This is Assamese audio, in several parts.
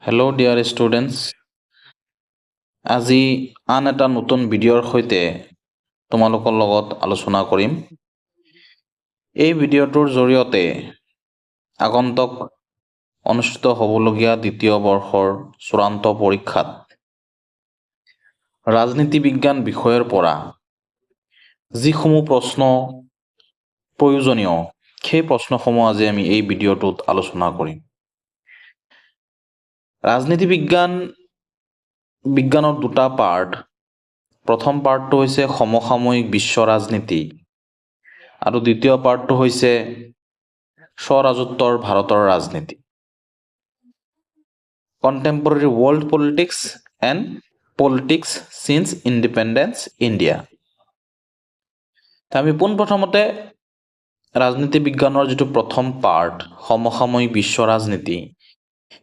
Hello dear students, আজি আন এটা নতুন ভিডিঅ'ৰ সৈতে তোমালোকৰ লগত আলোচনা কৰিম। এই ভিডিঅ'টোৰ জৰিয়তে আগন্তুক অনুষ্ঠিত হ'বলগীয়া দ্বিতীয় বৰ্ষৰ চূড়ান্ত পৰীক্ষাত ৰাজনীতি বিজ্ঞান বিষয়ৰ পৰা যিসমূহ প্ৰশ্ন প্ৰয়োজনীয় সেই প্ৰশ্নসমূহ আজি আমি এই ভিডিঅ'টোত আলোচনা কৰিম। ৰাজনীতি বিজ্ঞানৰ দুটা পাৰ্ট। প্ৰথম পাৰ্টটো হৈছে সমসাময়িক বিশ্ব ৰাজনীতি আৰু দ্বিতীয় পাৰ্টটো হৈছে স্বৰাজত্বৰ ভাৰতৰ ৰাজনীতি। Contemporary world politics and politics since independence India. আমি পোনপ্ৰথমতে ৰাজনীতি বিজ্ঞানৰ যিটো প্ৰথম পাৰ্ট সমসাময়িক বিশ্ব ৰাজনীতি,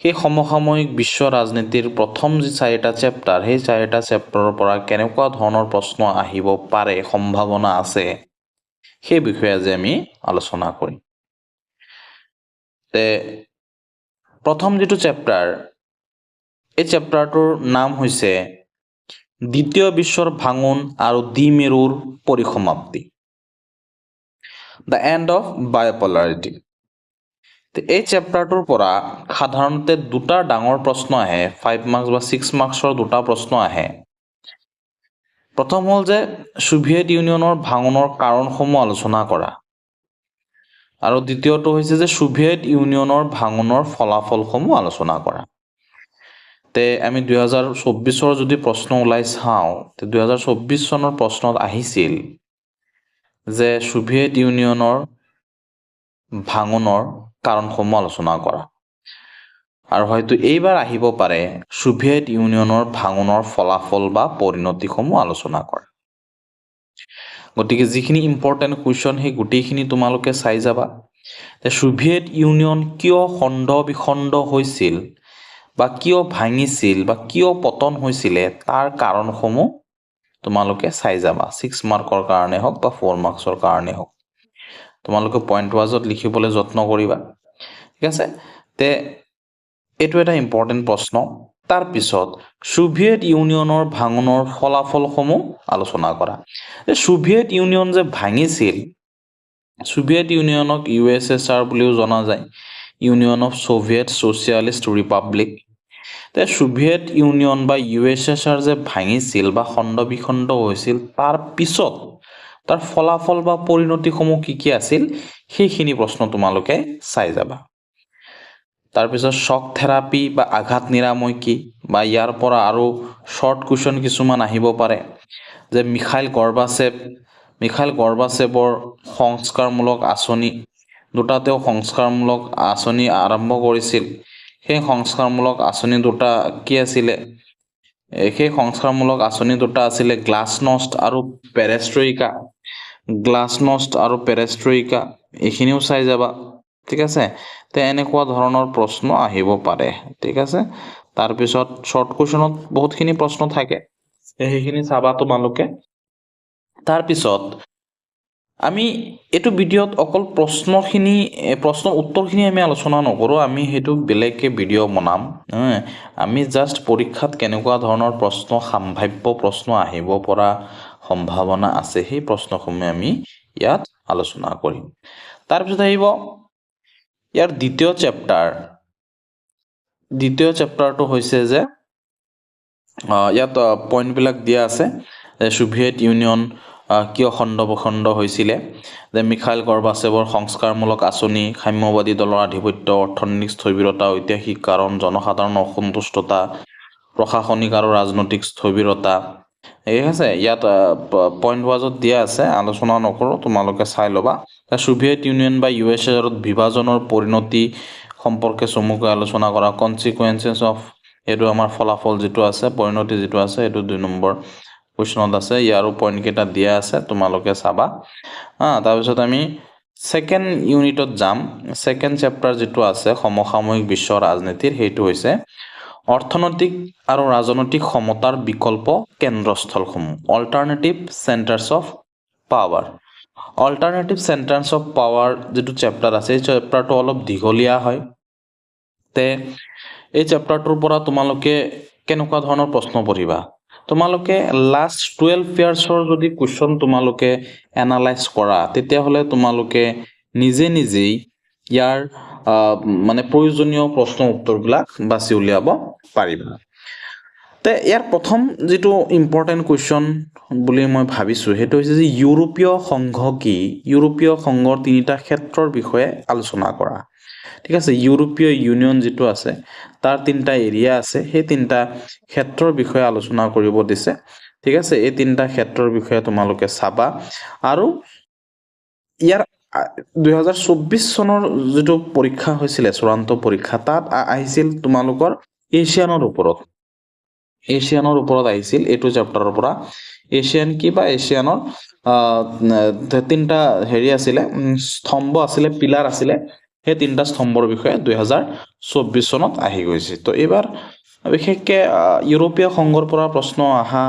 সেই সমসাময়িক বিশ্ব ৰাজনীতিৰ প্ৰথম যি 4টা চেপ্টাৰ, সেই 4টা চেপ্টাৰৰ পৰা কেনেকুৱা ধৰণৰ প্ৰশ্ন আহিব পাৰে, সম্ভাৱনা আছে, সেই বিষয়ে আজি আমি আলোচনা কৰিম। প্ৰথম যিটো চেপ্টাৰ, এই চেপ্টাৰটোৰ নাম হৈছে দ্বিতীয় বিশ্বৰ ভাঙন আৰু দ্বিমেৰুৰ পৰিসমাপ্তি, দ্য এণ্ড অফ বায়'পলাৰিটি। এই চেপ্টাৰটোৰ পৰা সাধাৰণতে দুটা ডাঙৰ প্ৰশ্ন আহে, 5 মাৰ্কছ বা 6 মাৰ্কছৰ দুটা প্ৰশ্ন আহে। প্ৰথম হ'ল যে ছোভিয়েট ইউনিয়নৰ ভাঙনৰ কাৰণসমূহ আলোচনা কৰা, আৰু দ্বিতীয়টো হৈছে যে ছোভিয়েট ইউনিয়নৰ ভাঙনৰ ফলাফলসমূহ আলোচনা কৰা। আমি 2024 যদি প্ৰশ্ন ওলাই চাওঁ, 2024 চনৰ প্ৰশ্নত আহিছিল যে ছোভিয়েট ইউনিয়নৰ ভাঙনৰ কাৰণসমূহ আলোচনা কৰা, আৰু হয়তো এইবাৰ আহিব পাৰে ছোভিয়েট ইউনিয়নৰ ভাঙনৰ ফলাফল বা পৰিণতিসমূহ আলোচনা কৰা। গতিকে যিখিনি ইম্পৰ্টেণ্ট কুৱেশ্যন সেই গোটেইখিনি তোমালোকে চাই যাবা। ছোভিয়েট ইউনিয়ন কিয় খণ্ড বিখণ্ড হৈছিল বা কিয় ভাঙিছিল বা কিয় পতন হৈছিলে তাৰ কাৰণসমূহ তোমালোকে চাই যাবা। 6 মাৰ্কৰ কাৰণে হওক বা 4 মাৰ্কছৰ কাৰণে হওক, তোমালোকে পইণ্ট ৱাইজত লিখিবলৈ যত্ন কৰিবা, ঠিক আছে। এইটো এটা ইম্পৰ্টেণ্ট প্ৰশ্ন। তাৰপিছত ছোভিয়েট ইউনিয়নৰ ভাঙনৰ ফলাফলসমূহ আলোচনা কৰা। ছোভিয়েট ইউনিয়ন যে ভাঙিছিল, ছোভিয়েট ইউনিয়নক USSR বুলিও জনা যায়, union of Soviet socialist Republic. Soviet union বা USSR যে ভাঙিছিল বা খণ্ড বিখণ্ড হৈছিল, তাৰ পিছত তাৰ ফলাফল বা পৰিণতিসমূহ কি আছিল, সেইখিনি প্ৰশ্ন তোমালোকে চাই যাবা। তাৰপিছত শ্বক থেৰাপি বা আঘাত নিৰাময় কি, বা ইয়াৰ পৰা আৰু শ্বৰ্ট কুৱেশ্যন কিছুমান আহিব পাৰে যে মিখাইল গৰ্বাচেভৰ সংস্কাৰমূলক আঁচনি, দুটাতেও সংস্কাৰমূলক আঁচনি আৰম্ভ কৰিছিল। সেই সংস্কাৰমূলক আঁচনি দুটা কি আছিলে? সেই সংস্কাৰমূলক আঁচনি দুটা আছিলে গ্লাছনষ্ট আৰু পেৰেষ্ট্ৰইকা। এইখিনিও চাই যাবা, ঠিক আছে। এনেকুৱা ধৰণৰ প্ৰশ্ন আহিব পাৰে, ঠিক আছে। তাৰপিছত শ্বৰ্ট কুৱেশ্যনত বহুতখিনি প্ৰশ্ন থাকে, সেইখিনি চাবা তোমালোকে। তাৰপিছত আমি এইটো ভিডিঅ'ত অকল প্ৰশ্নৰ উত্তৰখিনি আমি আলোচনা নকৰোঁ, আমি সেইটো বেলেগকৈ ভিডিঅ' বনাম। আমি জাষ্ট পৰীক্ষাত কেনেকুৱা ধৰণৰ প্ৰশ্ন, সাম্ভাৱ্য প্ৰশ্ন আহিব পৰা সম্ভাৱনা আছে, সেই প্ৰশ্নসমূহ আমি ইয়াত আলোচনা কৰিম। তাৰপিছত আহিব ইয়াৰ দ্বিতীয় চেপ্টাৰটো হৈছে যে ইয়াত পইণ্টবিলাক দিয়া আছে যে ছোভিয়েট ইউনিয়ন কিয় খণ্ড বিখণ্ড হৈছিলে, যে মিখাইল গৰ্বাচেভৰ সংস্কাৰমূলক আঁচনি, সাম্যবাদী দলৰ আধিপত্য, অৰ্থনৈতিক স্থবিৰতা, ঐতিহাসিক কাৰণ, জনসাধাৰণৰ অসন্তুষ্টতা, প্ৰশাসনিক আৰু ৰাজনৈতিক স্থবিৰতা, ঠিক আছে। ইয়াত পইণ্ট ৱাইজত দিয়া আছে, আলোচনা নকৰোঁ, তোমালোকে চাই ল'বা। ছোভিয়েট ইউনিয়ন বা USSRত বিভাজনৰ পৰিণতি সম্পৰ্কে চমুকৈ আলোচনা কৰা, কনচিকুৱেঞ্চেছ অফ, এইটো আমাৰ ফলাফল যিটো আছে, পৰিণতি যিটো আছে, এইটো 2 নম্বৰ কুৱেশ্যনত আছে। ইয়াৰো পইণ্টকেইটা দিয়া আছে, তোমালোকে চাবা। তাৰপিছত আমি ছেকেণ্ড ইউনিটত যাম। ছেকেণ্ড চেপ্টাৰ যিটো আছে সমসাময়িক বিশ্ব ৰাজনীতিৰ, সেইটো হৈছে অৰ্থনৈতিক আৰু ৰাজনৈতিক সমতাৰ বিকল্প কেন্দ্ৰস্থলসমূহ, alternative centres of power. Alternative centres of power যিটো চেপ্টাৰ আছে, এই চেপ্টাৰটো অলপ দীঘলীয়া হয়, তে এই চেপ্টাৰটোৰ পৰা তোমালোকে কেনেকুৱা ধৰণৰ প্ৰশ্ন পঢ়িবা তোমালোকে লাষ্ট 12 ইয়াৰ্ছৰ যদি কুৱেশ্যন তোমালোকে এনালাইজ কৰা তেতিয়াহ'লে তোমালোকে নিজেই ইয়াৰ মানে প্ৰয়োজনীয় প্ৰশ্ন উত্তৰবিলাক বাছি উলিয়াব পাৰিবা তে ইয়াৰ প্ৰথম যেটো ইম্পৰ্টেন্ট কুৱেশ্যন বুলি মই ভাবিছো হেতু হৈছে যে ইউৰোপীয় সংঘ কি ইউৰোপীয় সংঘৰ তিনিটা ক্ষেত্ৰৰ বিষয়ে আলোচনা কৰা ঠিক আছে ইউৰোপীয় ইউনিয়ন যেটো আছে তাৰ তিনিটা এৰিয়া আছে সেই তিনিটা ক্ষেত্ৰৰ বিষয়ে আলোচনা কৰিব দিছে ঠিক আছে এই তিনিটা ক্ষেত্ৰৰ বিষয়ে তোমালোকে চাবা আৰু ইয়াৰ 2024 চনৰ যেটো পৰীক্ষা হৈছিল চূড়ান্ত পৰীক্ষা তাত আহিছিল তোমালোকৰ এছিয়ানৰ ওপৰত আহিছিল এইটো চেপ্টাৰৰ পৰা এছিয়ান কি বা এছিয়ানৰ তিনিটা হেৰি আছিলে স্তম্ভ আছিলে পিলাৰ আছিলে সেই তিনিটা স্তম্ভৰ বিষয়ে 2024 চনত আহি গৈছে তো এবাৰ বিশেষকৈ ইউৰোপীয় সংঘৰ পৰা প্ৰশ্ন অহা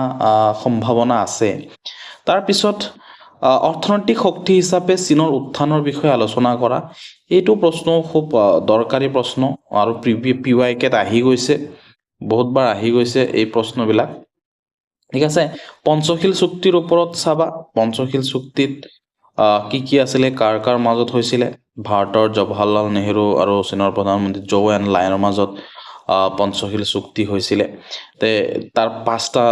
সম্ভাৱনা আছে তাৰ পিছত অৰ্থনৈতিক শক্তি হিচাপে চীনৰ উত্থানৰ বিষয়ে আলোচনা কৰা এইটো প্ৰশ্ন খুব দৰকাৰী প্ৰশ্ন আৰু পিৱাইকেত আহি গৈছে বহুতবাৰ আহি গৈছে এই প্ৰশ্নবিলাক ঠিক আছে পঞ্চশীল চুক্তিৰ ওপৰত চাবা পঞ্চশীল চুক্তিত কি আছিলে কাৰ মাজত হৈছিলে ভাৰতৰ জৱাহৰলাল নেহৰু আৰু চীনৰ প্ৰধানমন্ত্ৰী জৌ এন লাইনৰ মাজত পঞ্চশীল চুক্তি হৈছিলে তে তাৰ পাঁচটা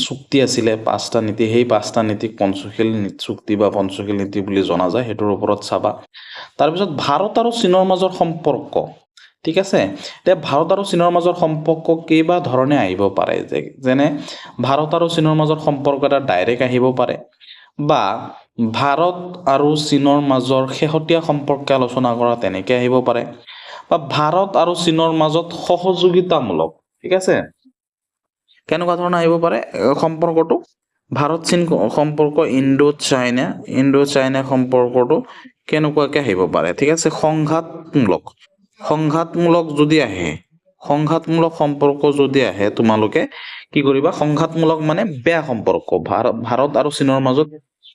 চুক্তি আছিলে পাঁচটা নীতি সেই পাঁচটা নীতিক পঞ্চশীল চুক্তি বা পঞ্চশীল নীতি বুলি জনা যায় হেতুৰ ওপৰত চাবা তাৰ পিছত ভাৰত আৰু চীনৰ মাজৰ সম্পৰ্ক ঠিক আছে তে ভাৰত আৰু চীনৰ মাজৰ সম্পৰ্ক কেইবা ধৰণে আহিব পাৰে যেনে ভাৰত আৰু চীনৰ মাজৰ সম্পৰ্ক এটা ডাইৰেক্ট আহিব পাৰে বা ভাৰত আৰু চীনৰ মাজৰ শেহতীয়া সম্পৰ্ক আলোচনা কৰা তেনেকৈ আহিব পাৰে বা ভাৰত আৰু চীনৰ মাজত সহযোগিতামূলক ঠিক আছে কেনেকুৱা ধৰণৰ আহিব পাৰে সম্পৰ্কটো ভাৰত চীন সম্পৰ্ক ইণ্ডো চাইনা সম্পৰ্কটো কেনেকুৱাকৈ আহিব পাৰে ঠিক আছে সংঘাতমূলক যদি আহে সংঘাতমূলক সম্পৰ্ক যদি আহে তোমালোকে কি কৰিবা সংঘাতমূলক মানে বেয়া সম্পৰ্ক ভাৰত আৰু চীনৰ মাজত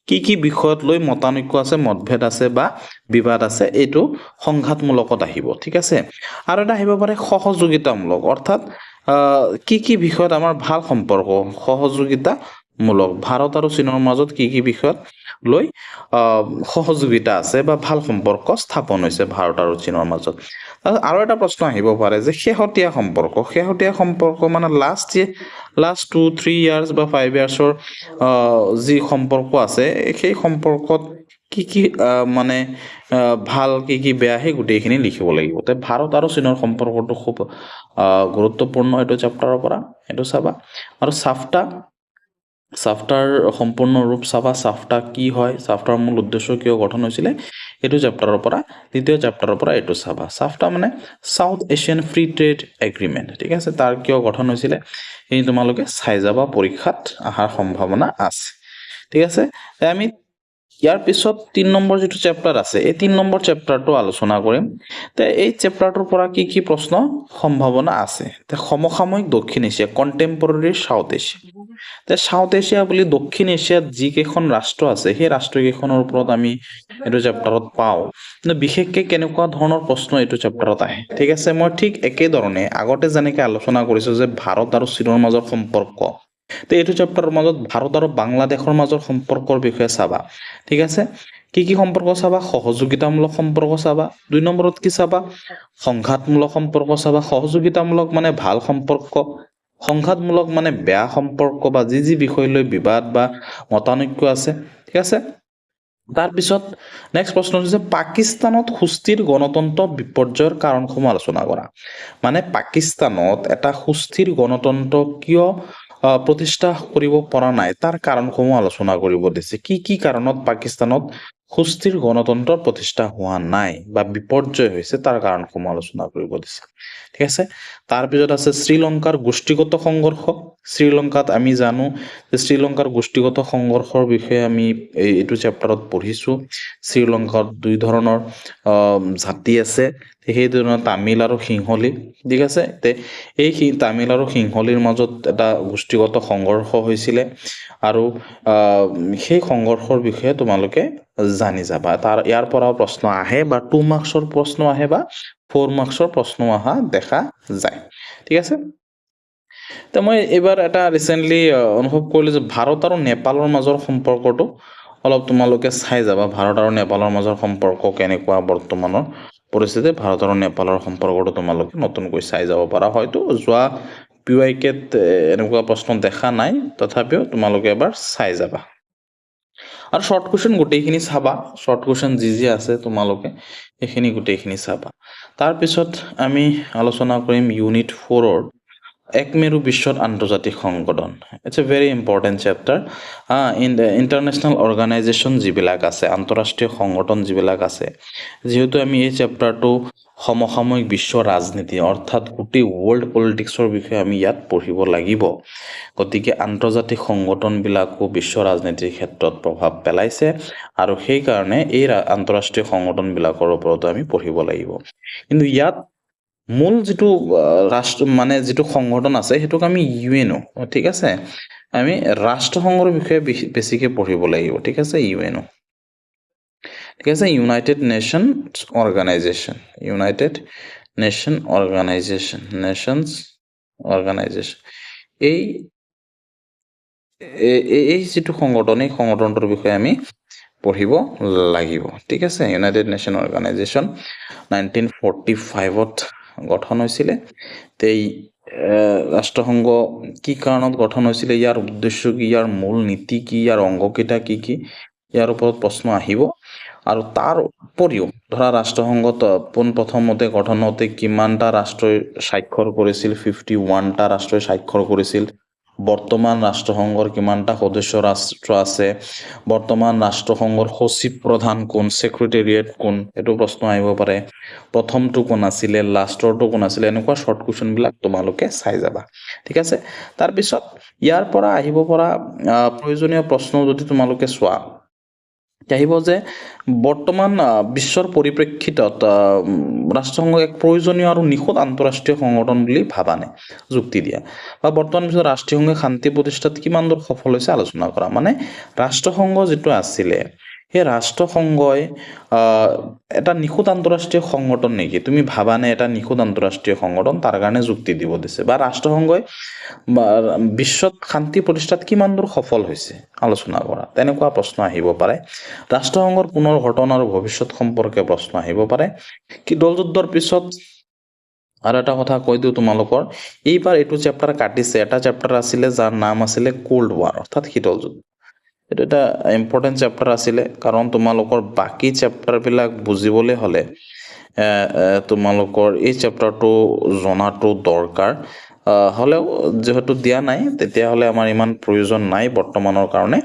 কি বিষয়ত লৈ মতানৈক্য আছে মতভেদ আছে বা বিবাদ আছে এইটো সংঘাতমূলকত আহিব ঠিক আছে আৰু এটা আহিব পাৰে সহযোগিতামূলক অৰ্থাৎ কি বিষয়ত আমাৰ ভাল সম্পৰ্ক সহযোগিতামূলক ভাৰত আৰু চীনৰ মাজত কি বিষয়ত লৈ সহযোগিতা আছে বা ভাল সম্পৰ্ক স্থাপন হৈছে ভাৰত আৰু চীনৰ মাজত আৰু এটা প্ৰশ্ন আহিব পাৰে যে শেহতীয়া সম্পৰ্ক মানে লাষ্ট 2-3 ইয়াৰ্ছ বা 5 ইয়াৰ্ছৰ যি সম্পৰ্ক আছে সেই সম্পৰ্কত কি মানে ভাল কি বেয়া সেই গোটেইখিনি লিখিব লাগিব তে ভাৰত আৰু চীনৰ সম্পৰ্কটো খুব গুৰুত্বপূৰ্ণ এইটো চেপ্টাৰৰ পৰা এইটো চাবা আৰু সাফটাৰ সম্পূৰ্ণ ৰূপ চাবা সাফটা কি হয় সাফটাৰ মূল উদ্দেশ্য কিয় গঠন হৈছিলে এইটো চেপ্টাৰৰ পৰা দ্বিতীয় চেপ্টাৰৰ পৰা এইটো চাবা সাফটা মানে south Asian free trade agreement ঠিক আছে তাৰ কিয় গঠন হৈছিলে এই তোমালোকে চাই যাবা পৰীক্ষাত অহাৰ সম্ভাৱনা আছে ঠিক আছে আমি ইয়াৰ পিছত 3 নম্বৰ যেটো চেপ্টাৰ আছে এই 3 নম্বৰ চেপ্টাৰটো আলোচনা কৰিম তে এই চেপ্টাৰটোৰ পৰা কি প্ৰশ্ন সম্ভাৱনা আছে তে সমসাময়িক দক্ষিণ এছিয়া কন্টেম্পৰৰী সাউথ এছিয়া তে সাউথ এছিয়া বুলি দক্ষিণ এছিয়াত যি কেইখন ৰাষ্ট্ৰ আছে সেই ৰাষ্ট্ৰকেইখনৰ ওপৰত আমি এইটো চেপ্টাৰত পাওঁ কিন্তু বিশেষকৈ কেনেকুৱা ধৰণৰ প্ৰশ্ন এইটো চেপ্টাৰত আহে ঠিক আছে মই ঠিক একেধৰণে আগতে যেনেকৈ আলোচনা কৰিছো যে ভাৰত আৰু চীনৰ মাজৰ সম্পৰ্ক তে এইটো চেপ্টাৰৰ মাজত ভাৰত আৰু বাংলাদেশৰ মাজৰ সম্পৰ্কৰ বিষয়ে চাবা ঠিক আছে কি সম্পৰ্ক চাবা সহযোগিতামূলক সম্পৰ্ক চাবা 2 নম্বৰত কি চাবা সংঘাতমূলক সম্পৰ্ক চাবা সহযোগিতামূলক মানে ভাল সম্পৰ্ক সংঘাতমূলক মানে বেয়া সম্পৰ্ক বা যি বিষয় লৈ বিবাদ বা মতানৈক্য আছে ঠিক আছে তাৰ পিছত নেক্সট প্ৰশ্ন হৈছে পাকিস্তানত সুস্থিৰ গণতন্ত্ৰ বিপৰ্যয়ৰ কাৰণসমূহ আলোচনা কৰা মানে পাকিস্তানত এটা সুস্থিৰ গণতন্ত্ৰ কিয় প্ৰতিষ্ঠা কৰিব পৰা নাই তাৰ কাৰণসমূহ আলোচনা কৰিব দিছে কি কাৰণত পাকিস্তানত সুস্থিৰ গণতন্ত্ৰ প্ৰতিষ্ঠা হোৱা নাই বা বিপৰ্যয় হৈছে তাৰ কাৰণসমূহ আলোচনা কৰিব দিছে ঠিক আছে তাৰ পিছত আছে শ্ৰীলংকাৰ গোষ্ঠীগত সংঘৰ্ষ শ্ৰীলংকাত আমি জানো যে শ্ৰীলংকাৰ গোষ্ঠীগত সংঘৰ্ষৰ বিষয়ে আমি এইটো চেপ্টাৰত পঢ়িছো শ্ৰীলংকাত 2 ধৰণৰ জাতি আছে সেই ধৰণৰ তামিল আৰু সিংহলী ঠিক আছে তে এই তামিল আৰু সিংহলীৰ মাজত এটা গোষ্ঠীগত সংঘৰ্ষ হৈছিল আৰু সেই সংঘৰ্ষৰ বিষয়ে তোমালোকে জানি যাবা তাৰ ইয়াৰ পৰা প্ৰশ্ন আহে বা 2 মাৰ্কছৰ প্ৰশ্ন আহে বা 4 মাৰ্কছৰ প্ৰশ্ন অহা দেখা যায় ঠিক আছে তো মই এইবাৰ এটা ৰিসেন্টলি অনুভৱ কৰিলোঁ যে ভাৰত আৰু নেপালৰ মাজৰ সম্পৰ্কটো অলপ তোমালোকে চাই যাবা ভাৰত আৰু নেপালৰ মাজৰ সম্পৰ্ক কেনেকুৱা বৰ্তমানৰ পৰিস্থিতি ভাৰত আৰু নেপালৰ সম্পৰ্কটো তোমালোকে নতুনকৈ চাই যাব পাৰা হয়তো যোৱা PYKত এনেকুৱা প্ৰশ্ন দেখা নাই তথাপিও তোমালোকে এবাৰ চাই যাবা আৰু শৰ্ট কোৱেশ্চন গোটেইখিনি চাবা শৰ্ট কোৱেশ্চন যি আছে তোমালোকে এইখিনি গোটেইখিনি চাবা তাৰ পিছত আমি আলোচনা কৰিম ইউনিট 4ৰ এক মেৰু বিশ্বত আন্তৰ্জাতিক সংগঠন it's a very important chapter in the international organisation যিবিলাক আছে আন্তঃৰাষ্ট্ৰীয় সংগঠন যিবিলাক আছে যিহেতু আমি এই চেপ্টাৰটো সমসাময়িক বিশ্ব ৰাজনীতি অৰ্থাৎ গোটেই ৱৰ্ল্ড পলিটিক্সৰ বিষয়ে আমি ইয়াত পঢ়িব লাগিব গতিকে আন্তৰ্জাতিক সংগঠনবিলাকো বিশ্ব ৰাজনীতিৰ ক্ষেত্ৰত প্ৰভাৱ পেলাইছে আৰু সেইকাৰণে এই আন্তঃৰাষ্ট্ৰীয় সংগঠনবিলাকৰ ওপৰতো আমি পঢ়িব লাগিব কিন্তু ইয়াত মূল যিটো ৰাষ্ট্ৰ মানে যিটো সংগঠন আছে সেইটোক আমি ইউএনও ঠিক আছে আমি ৰাষ্ট্ৰসংঘৰ বিষয়ে বেছিকৈ পঢ়িব লাগিব ঠিক আছে ইউএনও ঠিক আছে ইউনাইটেড নেশ্যনছ অৰ্গেনাইজেশ্যন এই যিটো সংগঠন এই সংগঠনটোৰ বিষয়ে আমি পঢ়িব লাগিব ঠিক আছে ইউনাইটেড নেশ্যন অৰ্গেনাইজেশ্যন 1945ত গঠন হৈছিলে এই ৰাষ্ট্ৰসংঘ কি কাৰণত গঠন হৈছিলে ইয়াৰ উদ্দেশ্য কি ইয়াৰ মূল নীতি কি ইয়াৰ অংগকেইটা কি কি ইয়াৰ ওপৰত প্ৰশ্ন আহিব আৰু তাৰ উপৰিও ধৰা ৰাষ্ট্ৰসংঘত পোনপ্ৰথমতে গঠনতে কিমানটা ৰাষ্ট্ৰই স্বাক্ষৰ কৰিছিল 51টা ৰাষ্ট্ৰই স্বাক্ষৰ কৰিছিল বৰ্তমান ৰাষ্ট্ৰসংঘৰ কিমানটা সদস্য ৰাষ্ট্ৰ আছে বৰ্তমান ৰাষ্ট্ৰসংঘৰ সচিব প্ৰধান কোন সেক্ৰেটাৰিয়েট কোন এটো প্ৰশ্ন আহিব পাৰে প্ৰথমটো কোন আছিল লাষ্টৰটো কোন আছিল এনেকুৱা শৰ্ট কোৱেশ্চন বিলাক তোমালোকে চাই যাবা ঠিক আছে তাৰ পিছত ইয়াৰ পৰা আহিব পৰা প্ৰয়োজনীয় প্ৰশ্ন যদি তোমালোকে চোৱা আহিব যে বৰ্তমান বিশ্বৰ পৰিপ্ৰেক্ষিতত ৰাষ্ট্ৰসংঘ এক প্ৰয়োজনীয় আৰু নিখুঁত আন্তঃৰাষ্ট্ৰীয় সংগঠন বুলি ভাবানে যুক্তি দিয়া বা বৰ্তমান বিশ্বৰ ৰাষ্ট্ৰসংঘে শান্তি প্ৰতিষ্ঠাত কিমান দূৰ সফল হৈছে আলোচনা কৰা মানে ৰাষ্ট্ৰসংঘ যেটো আছিলে সেই ৰাষ্ট্ৰসংঘই এটা নিখুঁত আন্তঃৰাষ্ট্ৰীয় সংগঠন নেকি তুমি ভাবানে এটা নিখুঁত আন্তঃৰাষ্ট্ৰীয় সংগঠন তাৰ কাৰণে যুক্তি দিব দিছে বা ৰাষ্ট্ৰসংঘই বিশ্বত শান্তি প্ৰতিষ্ঠাত কিমান দূৰ সফল হৈছে আলোচনা কৰা তেনেকুৱা প্ৰশ্ন আহিব পাৰে ৰাষ্ট্ৰসংঘৰ পুনৰ গঠন আৰু ভৱিষ্যত সম্পৰ্কে প্ৰশ্ন আহিব পাৰে কি দলযুদ্ধৰ পিছত আৰু এটা কথা কৈ দিও তোমালোকৰ এইবাৰ এটো চেপ্টাৰ কাটিছে এটা চেপ্টাৰ আছিল যাৰ নাম আছিল কোল্ড ওয়াৰ অৰ্থাৎ শীতল যুদ্ধ এটা ইম্পৰ্টেন্ট চেপ্টাৰ আছিল কাৰণ তোমালোকৰ বাকি চেপ্টাৰ বিলাক বুজিবলৈ হলে তোমালোকৰ এই চেপ্টাৰটো জনাটো দৰকাৰ হলেও যেহেতু দিয়া নাই তেতিয়া হলে আমাৰ ইমান প্ৰয়োজন নাই বৰ্তমানৰ কাৰণে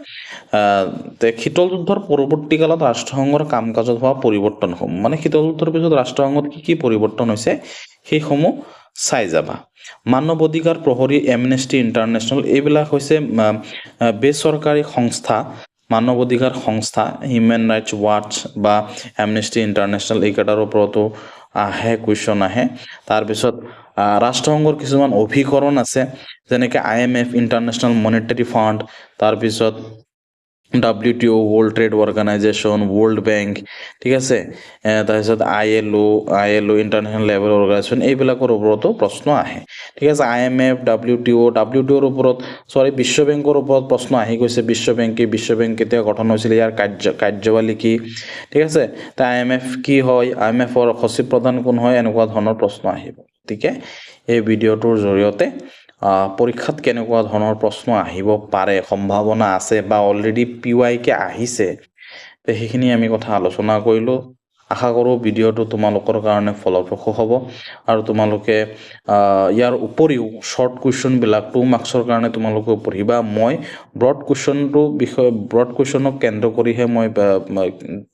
তে শীতল যুদ্ধৰ পৰৱৰ্তী কালত ৰাষ্ট্ৰসংঘৰ কামকাজত হোৱা পৰিৱৰ্তন মানে শীতল যুদ্ধৰ পিছত ৰাষ্ট্ৰসংঘত কি পৰিৱৰ্তন হৈছে সেই সমূহ চাই যাবা মানৱ অধিকাৰ প্ৰহৰী এমনেষ্টি ইণ্টাৰনেশ্যনেল এইবিলাক হৈছে বেচৰকাৰী সংস্থা মানৱ অধিকাৰ সংস্থা হিউম্যান ৰাইটস ওয়াচ বা এমনেষ্টি ইণ্টাৰনেশ্যনেল এইকেইটাৰ ওপৰতো আহে কুৱেশ্যন আহে তাৰ পিছত ৰাষ্ট্ৰসংঘৰ কিছুমান অভিকৰণ আছে যেনেকৈ IMF ইণ্টাৰনেশ্যনেল মনিটাৰী ফাণ্ড তাৰ পিছত WTO World Trade Organization World Bank ঠিক আছে তাৰপিছত ILO International Labour Organization এইবিলাকৰ ওপৰতো প্ৰশ্ন আহে ঠিক আছে IMF WTO ৰ ওপৰত বিশ্ব বেংকৰ ওপৰত প্ৰশ্ন আহি গৈছে বিশ্ব বেংক কেতিয়া গঠন হৈছিল ইয়াৰ কাৰ্যবালী কি ঠিক আছে তা IMF কি হয় IMF ৰ সচিব প্ৰধান কোন হয় এনেকুৱা ধৰণৰ প্ৰশ্ন আহিব গতিকে এই ভিডিঅ'টোৰ জৰিয়তে পৰীক্ষাত কেনেকুৱা ধৰণৰ প্ৰশ্ন আহিব পাৰে সম্ভাৱনা আছে বা অলৰেডি PYK আহিছে তে সেইখিনি আমি কথা আলোচনা কৰিলো আশা কৰো ভিডিঅ'টো তোমালোকৰ কাৰণে ফলপ্ৰসূ হ'ব আৰু তোমালোকে ইয়াৰ উপৰিও শৰ্ট কোৱেশ্চন বিলাক 2 মাৰ্কছৰ কাৰণে তোমালোকে পঢ়িবা মই ব্ৰড কোৱেশ্চনক কেন্দ্ৰ কৰিহে মই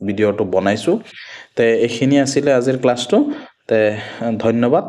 ভিডিঅ'টো বনাইছো তে এইখিনি আছিল আজিৰ ক্লাছটো তে ধন্যবাদ